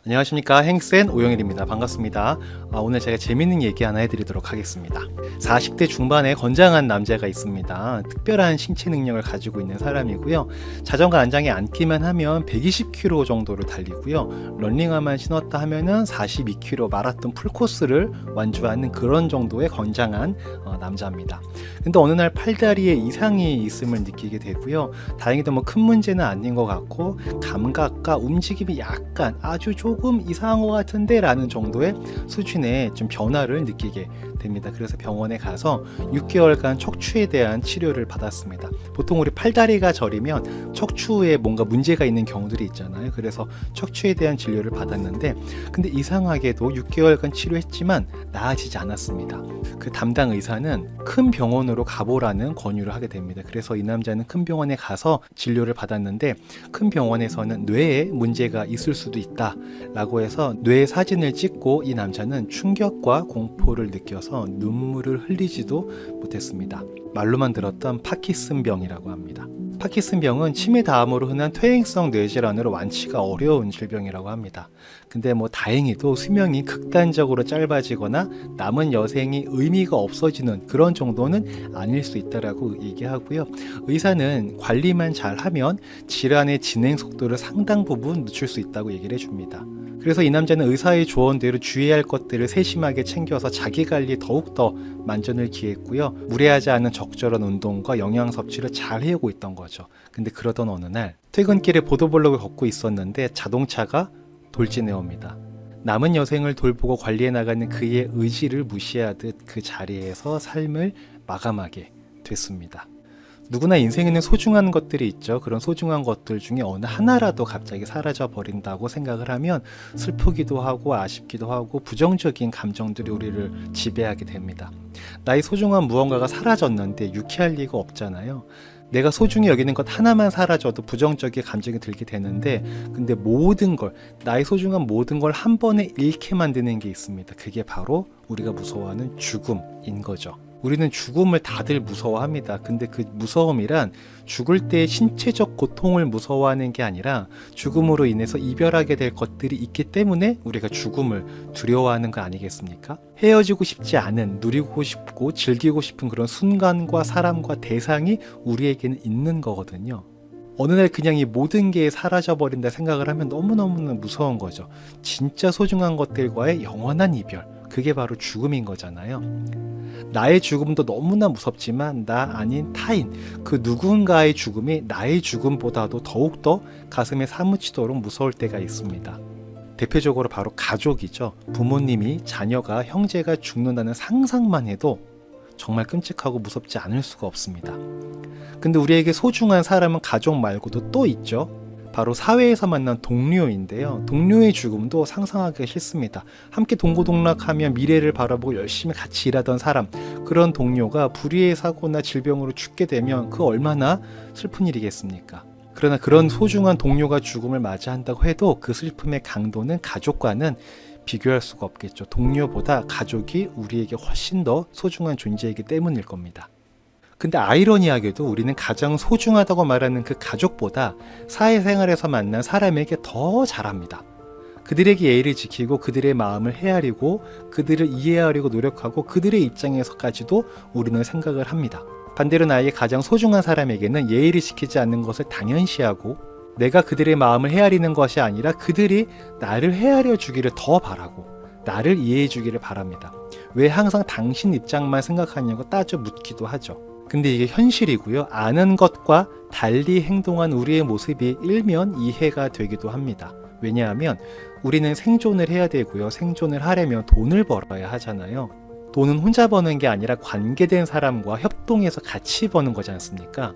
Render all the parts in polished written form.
안녕하십니까, 행센 오영일입니다. 반갑습니다. 오늘 제가 재밌는 얘기 하나 해드리도록 하겠습니다. 40대 중반에 건장한 남자가 있습니다. 특별한 신체 능력을 가지고 있는 사람이고요. 자전거 안장에 앉기만 하면 120km 정도를 달리고요. 런닝화만 신었다 하면은 42km 마라톤 풀코스를 완주하는 그런 정도의 건장한 남자입니다. 근데 어느 날 팔다리에 이상이 있음을 느끼게 되고요. 다행히도 뭐 큰 문제는 아닌 것 같고, 감각과 움직임이 약간 아주 조금 이상한 것 같은데 라는 정도의 수준의 좀 변화를 느끼게 됩니다. 그래서 병원에 가서 6개월간 척추에 대한 치료를 받았습니다. 보통 우리 팔다리가 저리면 척추에 뭔가 문제가 있는 경우들이 있잖아요. 그래서 척추에 대한 진료를 받았는데, 근데 이상하게도 6개월간 치료했지만 나아지지 않았습니다. 그 담당 의사는 큰 병원으로 가보라는 권유를 하게 됩니다. 그래서 이 남자는 큰 병원에 가서 진료를 받았는데, 큰 병원에서는 뇌에 문제가 있을 수도 있다 라고 해서 뇌 사진을 찍고 이 남자는 충격과 공포를 느껴서 눈물을 흘리지도 못했습니다. 말로만 들었던 파킨슨병이라고 합니다. 파킨슨병은 치매 다음으로 흔한 퇴행성 뇌질환으로 완치가 어려운 질병이라고 합니다. 근데 뭐 다행히도 수명이 극단적으로 짧아지거나 남은 여생이 의미가 없어지는 그런 정도는 아닐 수 있다라고 얘기하고요. 의사는 관리만 잘하면 질환의 진행 속도를 상당 부분 늦출 수 있다고 얘기를 해줍니다. 그래서 이 남자는 의사의 조언대로 주의할 것들을 세심하게 챙겨서 자기관리에 더욱더 만전을 기했고요. 무리하지 않은 적절한 운동과 영양 섭취를 잘 해오고 있던 거죠. 근데 그러던 어느 날 퇴근길에 보도블록을 걷고 있었는데 자동차가 돌진해 옵니다. 남은 여생을 돌보고 관리해 나가는 그의 의지를 무시하듯 그 자리에서 삶을 마감하게 됐습니다. 누구나 인생에는 소중한 것들이 있죠. 그런 소중한 것들 중에 어느 하나라도 갑자기 사라져 버린다고 생각을 하면 슬프기도 하고 아쉽기도 하고 부정적인 감정들이 우리를 지배하게 됩니다. 나의 소중한 무언가가 사라졌는데 유쾌할 리가 없잖아요. 내가 소중히 여기는 것 하나만 사라져도 부정적인 감정이 들게 되는데, 근데 모든 걸, 나의 소중한 모든 걸 한 번에 잃게 만드는 게 있습니다. 그게 바로 우리가 무서워하는 죽음인 거죠. 우리는 죽음을 다들 무서워합니다. 근데 그 무서움이란 죽을 때의 신체적 고통을 무서워하는 게 아니라 죽음으로 인해서 이별하게 될 것들이 있기 때문에 우리가 죽음을 두려워하는 거 아니겠습니까? 헤어지고 싶지 않은, 누리고 싶고 즐기고 싶은 그런 순간과 사람과 대상이 우리에게는 있는 거거든요. 어느 날 그냥 이 모든 게 사라져버린다 생각을 하면 너무너무 무서운 거죠. 진짜 소중한 것들과의 영원한 이별, 그게 바로 죽음인 거잖아요. 나의 죽음도 너무나 무섭지만 나 아닌 타인, 그 누군가의 죽음이 나의 죽음보다도 더욱더 가슴에 사무치도록 무서울 때가 있습니다. 대표적으로 바로 가족이죠. 부모님이, 자녀가, 형제가 죽는다는 상상만 해도 정말 끔찍하고 무섭지 않을 수가 없습니다. 근데 우리에게 소중한 사람은 가족 말고도 또 있죠. 바로 사회에서 만난 동료인데요. 동료의 죽음도 상상하기가 싫습니다. 함께 동고동락하며 미래를 바라보고 열심히 같이 일하던 사람, 그런 동료가 불의의 사고나 질병으로 죽게 되면 그 얼마나 슬픈 일이겠습니까? 그러나 그런 소중한 동료가 죽음을 맞이한다고 해도 그 슬픔의 강도는 가족과는 비교할 수가 없겠죠. 동료보다 가족이 우리에게 훨씬 더 소중한 존재이기 때문일 겁니다. 근데 아이러니하게도 우리는 가장 소중하다고 말하는 그 가족보다 사회생활에서 만난 사람에게 더 잘합니다. 그들에게 예의를 지키고 그들의 마음을 헤아리고 그들을 이해하려고 노력하고 그들의 입장에서까지도 우리는 생각을 합니다. 반대로 나에게 가장 소중한 사람에게는 예의를 지키지 않는 것을 당연시하고 내가 그들의 마음을 헤아리는 것이 아니라 그들이 나를 헤아려 주기를 더 바라고 나를 이해해 주기를 바랍니다. 왜 항상 당신 입장만 생각하냐고 따져 묻기도 하죠. 근데 이게 현실이고요. 아는 것과 달리 행동한 우리의 모습이 일면 이해가 되기도 합니다. 왜냐하면 우리는 생존을 해야 되고요. 생존을 하려면 돈을 벌어야 하잖아요. 돈은 혼자 버는 게 아니라 관계된 사람과 협동해서 같이 버는 거지 않습니까?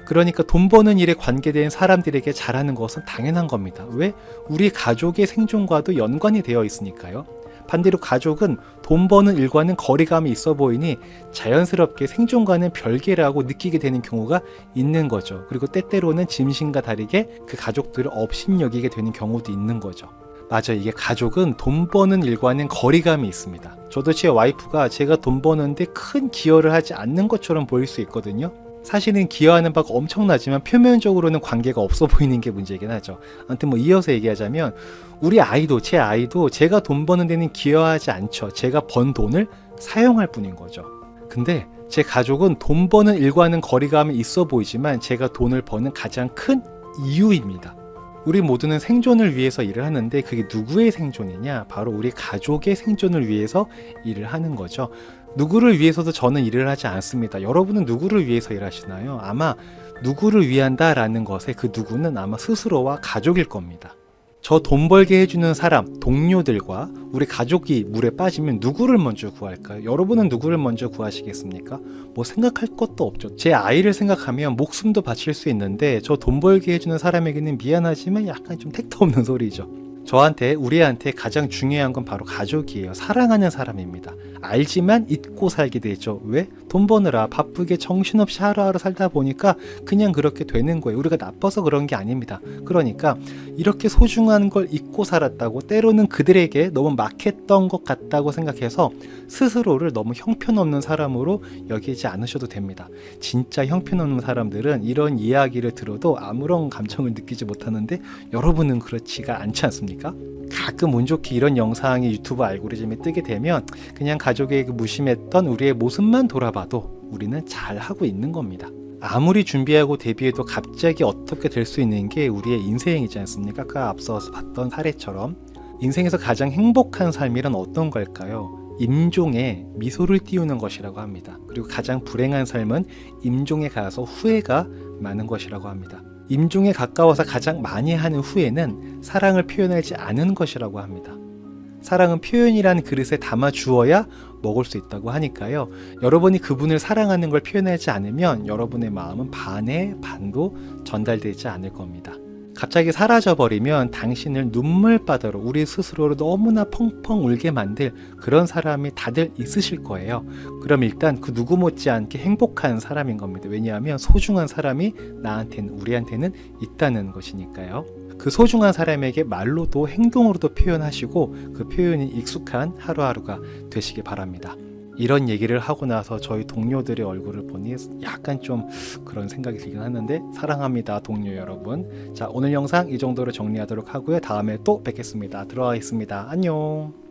그러니까 돈 버는 일에 관계된 사람들에게 잘하는 것은 당연한 겁니다. 왜? 우리 가족의 생존과도 연관이 되어 있으니까요. 반대로 가족은 돈 버는 일과는 거리감이 있어 보이니 자연스럽게 생존과는 별개라고 느끼게 되는 경우가 있는 거죠. 그리고 때때로는 짐승과 다르게 그 가족들을 업신여기게 되는 경우도 있는 거죠. 맞아요. 이게 가족은 돈 버는 일과는 거리감이 있습니다. 저도 제 와이프가 제가 돈 버는데 큰 기여를 하지 않는 것처럼 보일 수 있거든요. 사실은 기여하는 바가 엄청나지만 표면적으로는 관계가 없어 보이는 게 문제이긴 하죠. 아무튼 뭐 이어서 얘기하자면 우리 아이도 제 아이도 제가 돈 버는 데는 기여하지 않죠. 제가 번 돈을 사용할 뿐인 거죠. 근데 제 가족은 돈 버는 일과는 거리감이 있어 보이지만 제가 돈을 버는 가장 큰 이유입니다. 우리 모두는 생존을 위해서 일을 하는데 그게 누구의 생존이냐? 바로 우리 가족의 생존을 위해서 일을 하는 거죠. 누구를 위해서도 저는 일을 하지 않습니다. 여러분은 누구를 위해서 일하시나요? 아마 누구를 위한다라는 것에 그 누구는 아마 스스로와 가족일 겁니다. 저 돈 벌게 해주는 사람, 동료들과 우리 가족이 물에 빠지면 누구를 먼저 구할까요? 여러분은 누구를 먼저 구하시겠습니까? 뭐 생각할 것도 없죠. 제 아이를 생각하면 목숨도 바칠 수 있는데 저 돈 벌게 해주는 사람에게는 미안하지만 약간 좀 택도 없는 소리죠. 저한테, 우리한테 가장 중요한 건 바로 가족이에요. 사랑하는 사람입니다. 알지만 잊고 살게 되죠. 왜? 돈 버느라 바쁘게 정신없이 하루하루 살다 보니까 그냥 그렇게 되는 거예요. 우리가 나빠서 그런 게 아닙니다. 그러니까 이렇게 소중한 걸 잊고 살았다고, 때로는 그들에게 너무 막했던 것 같다고 생각해서 스스로를 너무 형편없는 사람으로 여기지 않으셔도 됩니다. 진짜 형편없는 사람들은 이런 이야기를 들어도 아무런 감정을 느끼지 못하는데 여러분은 그렇지가 않지 않습니까? 가끔 운 좋게 이런 영상이 유튜브 알고리즘에 뜨게 되면 그냥 가족의 그 무심했던 우리의 모습만 돌아봐도 우리는 잘하고 있는 겁니다. 아무리 준비하고 대비해도 갑자기 어떻게 될 수 있는 게 우리의 인생이지 않습니까? 아까 앞서서 봤던 사례처럼 인생에서 가장 행복한 삶이란 어떤 걸까요? 임종에 미소를 띄우는 것이라고 합니다. 그리고 가장 불행한 삶은 임종에 가서 후회가 많은 것이라고 합니다. 임종에 가까워서 가장 많이 하는 후회는 사랑을 표현하지 않은 것이라고 합니다. 사랑은 표현이라는 그릇에 담아 주어야 먹을 수 있다고 하니까요. 여러분이 그분을 사랑하는 걸 표현하지 않으면 여러분의 마음은 반의 반도 전달되지 않을 겁니다. 갑자기 사라져버리면 당신을 눈물바다로, 우리 스스로를 너무나 펑펑 울게 만들 그런 사람이 다들 있으실 거예요. 그럼 일단 그 누구 못지않게 행복한 사람인 겁니다. 왜냐하면 소중한 사람이 나한테는, 우리한테는 있다는 것이니까요. 그 소중한 사람에게 말로도 행동으로도 표현하시고 그 표현이 익숙한 하루하루가 되시기 바랍니다. 이런 얘기를 하고 나서 저희 동료들의 얼굴을 보니 약간 좀 그런 생각이 들긴 하는데, 사랑합니다 동료 여러분. 자, 오늘 영상 이 정도로 정리하도록 하고요. 다음에 또 뵙겠습니다. 들어가겠습니다. 안녕.